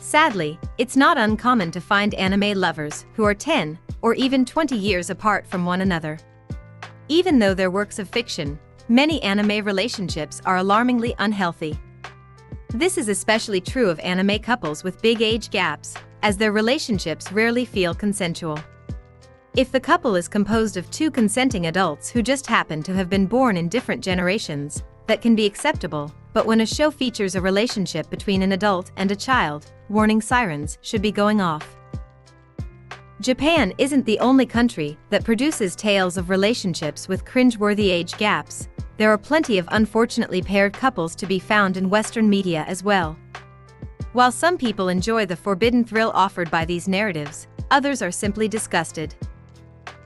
Sadly, it's not uncommon to find anime lovers who are 10 or even 20 years apart from one another. Even though they're works of fiction, many anime relationships are alarmingly unhealthy. This is especially true of anime couples with big age gaps, as their relationships rarely feel consensual. If the couple is composed of two consenting adults who just happen to have been born in different generations, that can be acceptable, but when a show features a relationship between an adult and a child, warning sirens should be going off. Japan isn't the only country that produces tales of relationships with cringeworthy age gaps. There are plenty of unfortunately paired couples to be found in Western media as well. While some people enjoy the forbidden thrill offered by these narratives, others are simply disgusted.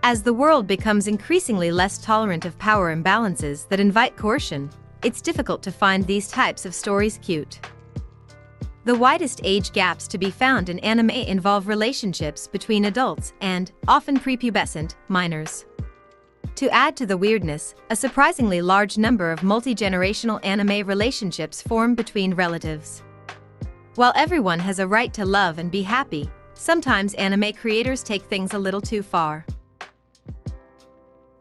As the world becomes increasingly less tolerant of power imbalances that invite coercion, it's difficult to find these types of stories cute. The widest age gaps to be found in anime involve relationships between adults and, often prepubescent, minors. To add to the weirdness, a surprisingly large number of multi-generational anime relationships form between relatives. While everyone has a right to love and be happy, sometimes anime creators take things a little too far.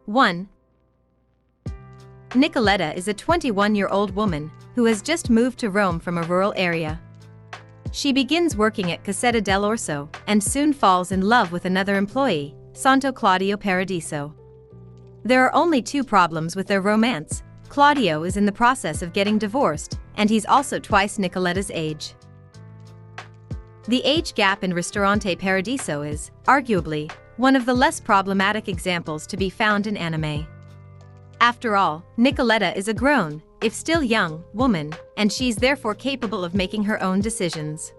1. Nicoletta is a 21-year-old woman who has just moved to Rome from a rural area. She begins working at Caseta dell'Orso and soon falls in love with another employee, Santo Claudio Paradiso. There are only two problems with their romance. Claudio is in the process of getting divorced, and he's also twice Nicoletta's age. The age gap in Ristorante Paradiso is, arguably, one of the less problematic examples to be found in anime. After all, Nicoletta is a grown, if still young, woman, and she's therefore capable of making her own decisions.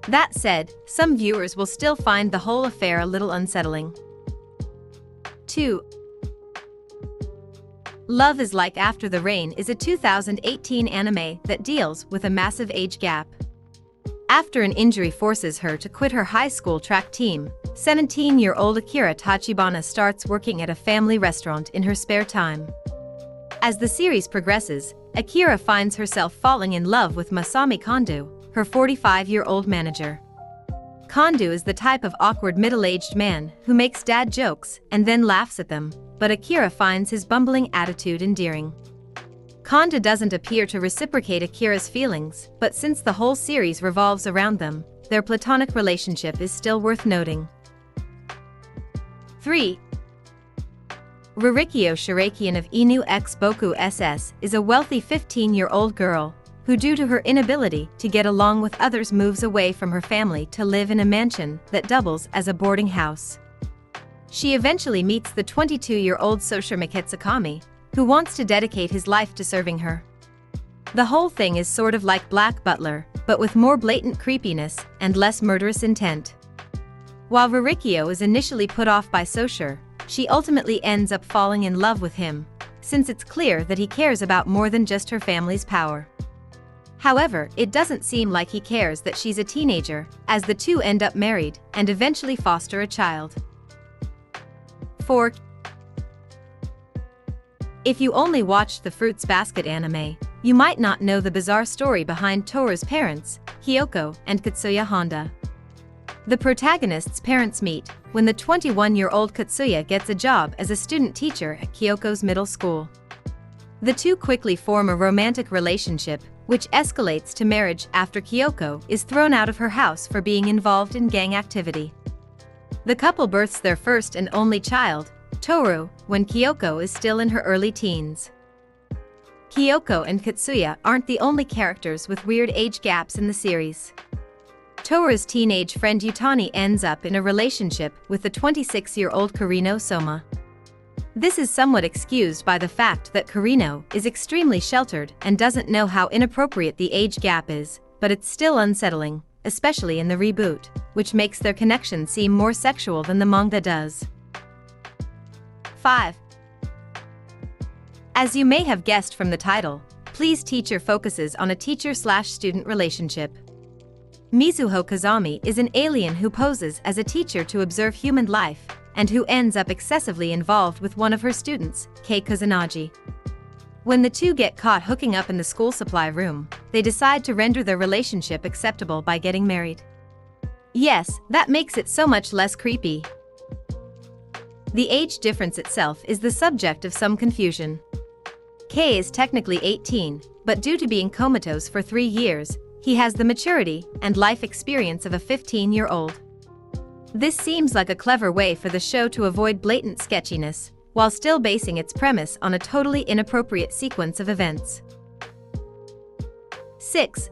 That said, some viewers will still find the whole affair a little unsettling. 2. Love is Like After the Rain is a 2018 anime that deals with a massive age gap. After an injury forces her to quit her high school track team, 17-year-old Akira Tachibana starts working at a family restaurant in her spare time. As the series progresses, Akira finds herself falling in love with Masami Kondo, her 45-year-old manager. Kondo is the type of awkward middle-aged man who makes dad jokes and then laughs at them, but Akira finds his bumbling attitude endearing. Kondo doesn't appear to reciprocate Akira's feelings, but since the whole series revolves around them, their platonic relationship is still worth noting. 3. Ririkyo Shirakian of Inu x Boku SS is a wealthy 15-year-old girl who, due to her inability to get along with others, moves away from her family to live in a mansion that doubles as a boarding house. She eventually meets the 22-year-old Soshiro Akame, who wants to dedicate his life to serving her. The whole thing is sort of like Black Butler, but with more blatant creepiness and less murderous intent. While Ririkyo is initially put off by Soshiro, she ultimately ends up falling in love with him, since it's clear that he cares about more than just her family's power. However, it doesn't seem like he cares that she's a teenager, as the two end up married and eventually foster a child. 4. If you only watched the Fruits Basket anime, you might not know the bizarre story behind Toru's parents, Kyoko and Katsuya Honda. The protagonist's parents meet when the 21-year-old Katsuya gets a job as a student teacher at Kyoko's middle school. The two quickly form a romantic relationship, which escalates to marriage after Kyoko is thrown out of her house for being involved in gang activity. The couple births their first and only child, Toru, when Kyoko is still in her early teens. Kyoko and Katsuya aren't the only characters with weird age gaps in the series. Toru's teenage friend Yutani ends up in a relationship with the 26-year-old Kurino Soma. This is somewhat excused by the fact that Kurino is extremely sheltered and doesn't know how inappropriate the age gap is, but it's still unsettling, especially in the reboot, which makes their connection seem more sexual than the manga does. 5. As you may have guessed from the title, Please Teacher focuses on a teacher-slash-student relationship. Mizuho Kazami is an alien who poses as a teacher to observe human life, and who ends up excessively involved with one of her students, Kei Kusanagi. When the two get caught hooking up in the school supply room, they decide to render their relationship acceptable by getting married. Yes, that makes it so much less creepy. The age difference itself is the subject of some confusion. K is technically 18, but due to being comatose for 3 years, he has the maturity and life experience of a 15-year-old. This seems like a clever way for the show to avoid blatant sketchiness, while still basing its premise on a totally inappropriate sequence of events. 6.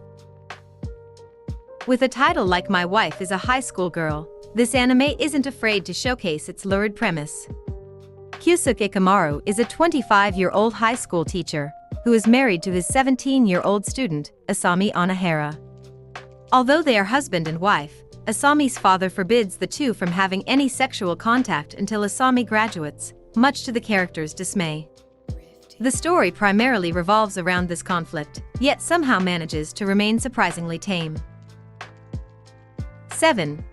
With a title like My Wife is a High School Girl, this anime isn't afraid to showcase its lurid premise. Kyusuke Kamaru is a 25-year-old high school teacher who is married to his 17-year-old student, Asami Anahara. Although they are husband and wife, Asami's father forbids the two from having any sexual contact until Asami graduates, much to the character's dismay. The story primarily revolves around this conflict, yet somehow manages to remain surprisingly tame. 7.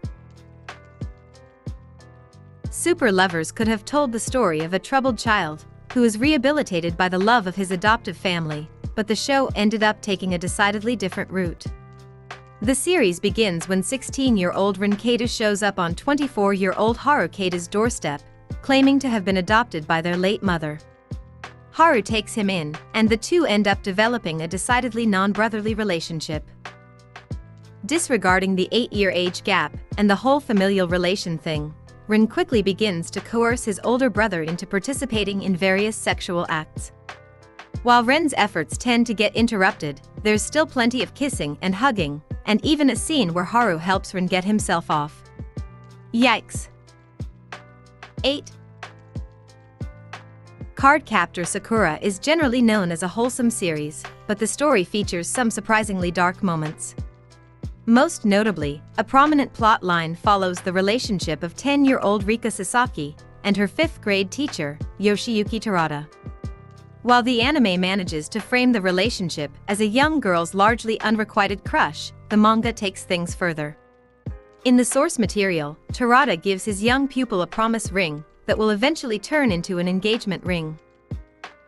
Super lovers could have told the story of a troubled child who is rehabilitated by the love of his adoptive family, but the show ended up taking a decidedly different route. The series begins when 16-year-old Rin Keita shows up on 24-year-old Haru Keita's doorstep, claiming to have been adopted by their late mother. Haru takes him in, and the two end up developing a decidedly non-brotherly relationship. Disregarding the 8-year age gap and the whole familial relation thing, Rin quickly begins to coerce his older brother into participating in various sexual acts. While Ren's efforts tend to get interrupted, there's still plenty of kissing and hugging, and even a scene where Haru helps Rin get himself off. Yikes. 8. Cardcaptor Sakura is generally known as a wholesome series, but the story features some surprisingly dark moments. Most notably, a prominent plot line follows the relationship of 10-year-old Rika Sasaki and her 5th-grade teacher, Yoshiyuki Terada. While the anime manages to frame the relationship as a young girl's largely unrequited crush, the manga takes things further. In the source material, Terada gives his young pupil a promise ring that will eventually turn into an engagement ring.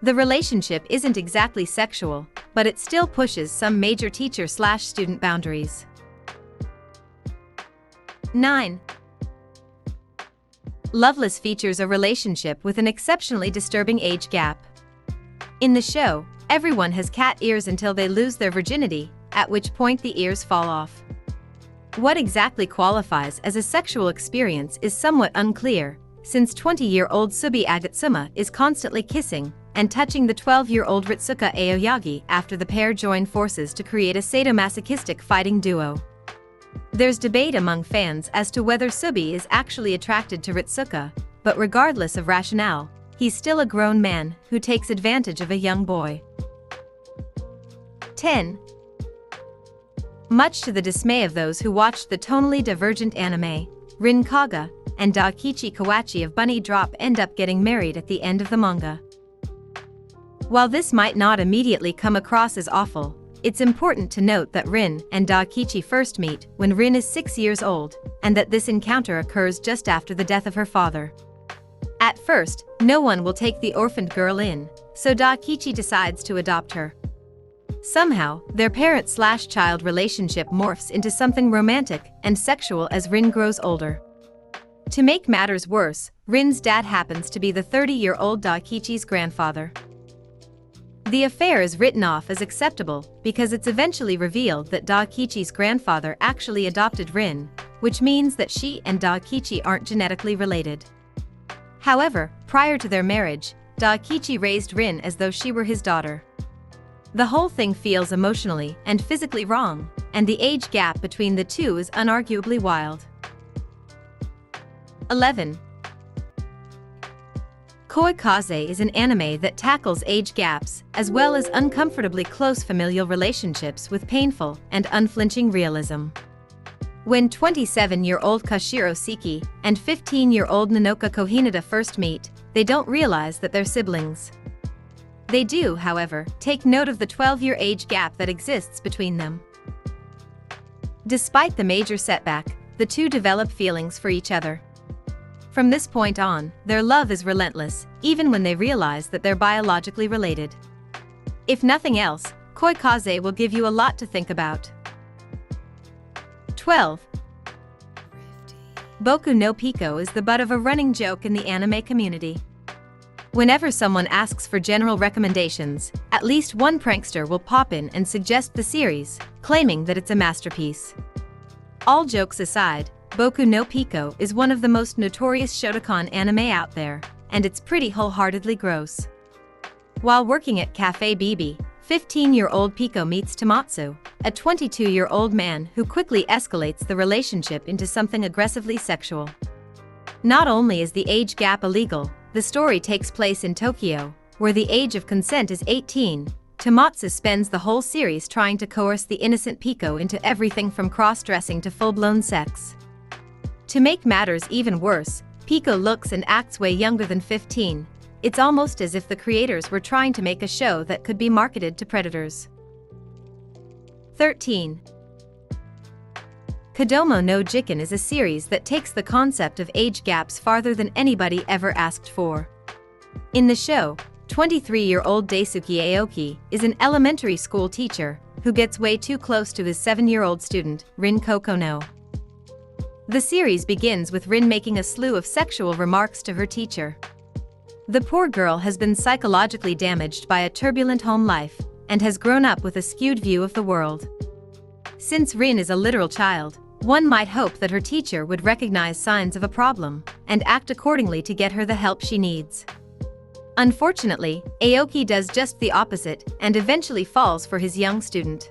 The relationship isn't exactly sexual, but it still pushes some major teacher/student boundaries. 9. Loveless features a relationship with an exceptionally disturbing age gap. In the show, everyone has cat ears until they lose their virginity, at which point the ears fall off. What exactly qualifies as a sexual experience is somewhat unclear, since 20-year-old Subi Agatsuma is constantly kissing and touching the 12-year-old Ritsuka Aoyagi after the pair join forces to create a sadomasochistic fighting duo. There's debate among fans as to whether Subi is actually attracted to Ritsuka, but regardless of rationale, he's still a grown man who takes advantage of a young boy. 10. Much to the dismay of those who watched the tonally divergent anime, Rin Kaga and Daikichi Kawachi of Bunny Drop end up getting married at the end of the manga. While this might not immediately come across as awful, it's important to note that Rin and Daikichi first meet when Rin is 6 years old, and that this encounter occurs just after the death of her father. At first, no one will take the orphaned girl in, so Daikichi decides to adopt her. Somehow, their parent/child relationship morphs into something romantic and sexual as Rin grows older. To make matters worse, Rin's dad happens to be the 30-year-old Daikichi's grandfather. The affair is written off as acceptable because it's eventually revealed that Daikichi's grandfather actually adopted Rin, which means that she and Daikichi aren't genetically related. However, prior to their marriage, Daikichi raised Rin as though she were his daughter. The whole thing feels emotionally and physically wrong, and the age gap between the two is unarguably wild. 11. Koikaze is an anime that tackles age gaps as well as uncomfortably close familial relationships with painful and unflinching realism. When 27-year-old Kashiro Seki and 15-year-old Nanoka Kohinata first meet, they don't realize that they're siblings. They do, however, take note of the 12-year age gap that exists between them. Despite the major setback, the two develop feelings for each other. From this point on, their love is relentless, even when they realize that they're biologically related. If nothing else, Koikaze will give you a lot to think about. 12. Boku no Pico is the butt of a running joke in the anime community. Whenever someone asks for general recommendations, at least one prankster will pop in and suggest the series, claiming that it's a masterpiece. All jokes aside, Boku no Pico is one of the most notorious Shotokan anime out there, and it's pretty wholeheartedly gross. While working at Cafe BB, 15-year-old Pico meets Tomatsu, a 22-year-old man who quickly escalates the relationship into something aggressively sexual. Not only is the age gap illegal, the story takes place in Tokyo, where the age of consent is 18. Tomatsu spends the whole series trying to coerce the innocent Pico into everything from cross-dressing to full-blown sex. To make matters even worse, Pico looks and acts way younger than 15. It's almost as if the creators were trying to make a show that could be marketed to predators. 13. Kodomo no Jiken is a series that takes the concept of age gaps farther than anybody ever asked for. In the show, 23-year-old Daisuke Aoki is an elementary school teacher who gets way too close to his 7-year-old student, Rin Kokono. The series begins with Rin making a slew of sexual remarks to her teacher. The poor girl has been psychologically damaged by a turbulent home life and has grown up with a skewed view of the world. Since Rin is a literal child, one might hope that her teacher would recognize signs of a problem and act accordingly to get her the help she needs. Unfortunately, Aoki does just the opposite and eventually falls for his young student.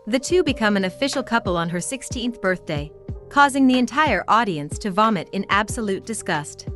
The two become an official couple on her 16th birthday, causing the entire audience to vomit in absolute disgust.